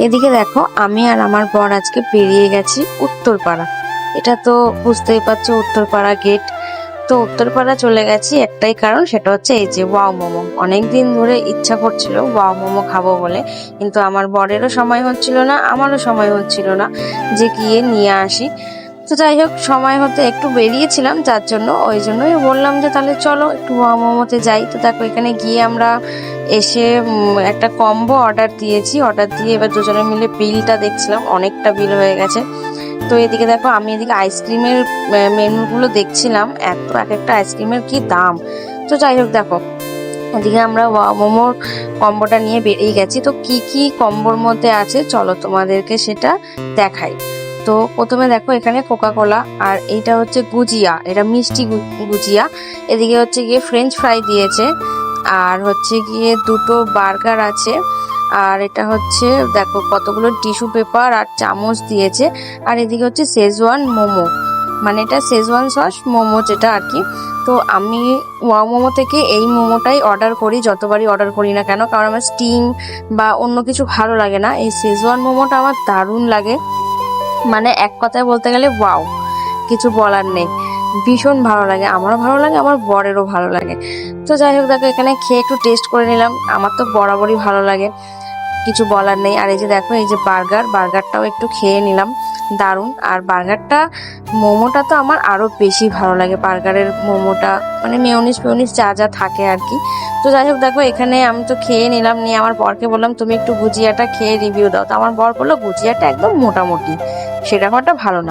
এদিকে দেখো আমি আর আমার বর আজকে বেরিয়ে গেছি উত্তরপাড়া। এটা তো বুঝতেই পারছো উত্তরপাড়া গেট। তো উত্তরপাড়া চলে গেছি একটাই কারণ, সেটা হচ্ছে এই যে ওয়াও মোমো। অনেকদিন ধরে ইচ্ছা করছিল ওয়াও মোমো খাবো বলে, কিন্তু আমার বরেরও সময় হচ্ছিল না, আমারও সময় হচ্ছিল না যে গিয়ে নিয়ে আসি। তো যাই হোক, সময় হতে একটু বেরিয়েছিলাম, যার জন্য ওই জন্যই বললাম যে তাহলে চলো একটু ওয়াও মোমোতে যাই। তো দেখো এখানে গিয়ে আমরা এসে একটা কম্বো অর্ডার দিয়েছি। অর্ডার দিয়ে এবার দুজনে মিলে বিলটা দেখছিলাম, অনেকটা বিল হয়ে গেছে। তো এদিকে দেখো আমি এদিকে আইসক্রিমের মেনুগুলো দেখছিলাম, এত এক একটা আইসক্রিমের কি দাম। তো যাই হোক দেখো, এদিকে আমরা ওয়াও মোমোর কম্বোটা নিয়ে বেরিয়ে গেছি। তো কি কি কম্বোর মধ্যে আছে চলো তোমাদেরকে সেটা দেখাই। তো প্রথমে দেখো এখানে কোকা কোলা, আর এইটা হচ্ছে গুজিয়া, এটা মিষ্টি গুজিয়া। এদিকে হচ্ছে গিয়ে ফ্রেঞ্চ ফ্রাই দিয়েছে, আর হচ্ছে গিয়ে দুটো বার্গার আছে, আর এটা হচ্ছে দেখো কতগুলো টিস্যু পেপার আর চামচ দিয়েছে। আর এদিকে হচ্ছে শেজওয়ান মোমো, মানে এটা শেজওয়ান সস মোমো যেটা আর কি। তো আমি ওয়াও মোমো থেকে এই মোমোটাই অর্ডার করি, যতবারই অর্ডার করি না কেন, কারণ আমার স্টিম বা অন্য কিছু ভালো লাগে না। এই শেজওয়ান মোমোটা আমার দারুণ লাগে, মানে এক কথায় বলতে গেলে ওয়াও, কিছু বলার নেই। ভীষণ ভালো লাগে, আমারও ভালো লাগে, আমার বরেরও ভালো লাগে। তো যাই হোক দেখো এখানে খেয়ে একটু টেস্ট করে নিলাম, আমার তো বরাবরই ভালো লাগে, কিছু বলার নেই। আর এই যে দেখো এই যে বার্গারটাও একটু খেয়ে নিলাম, দারুণ। আর বার্গারটা, মোমোটা তো আমার আরো বেশি ভালো লাগে, বার্গারের মোমোটা মানে মেয়োনিজ ফেয়োনিজ যা যা থাকে আর কি। তো যাই হোক দেখো এখানে আমি তো খেয়ে নিলাম, নিয়ে আমার বরকে বললাম তুমি একটু গুজিয়াটা খেয়ে রিভিউ দাও। তো আমার বর বললো গুজিয়াটা একদম মোটামুটি, সেরকম একটা ভালো না।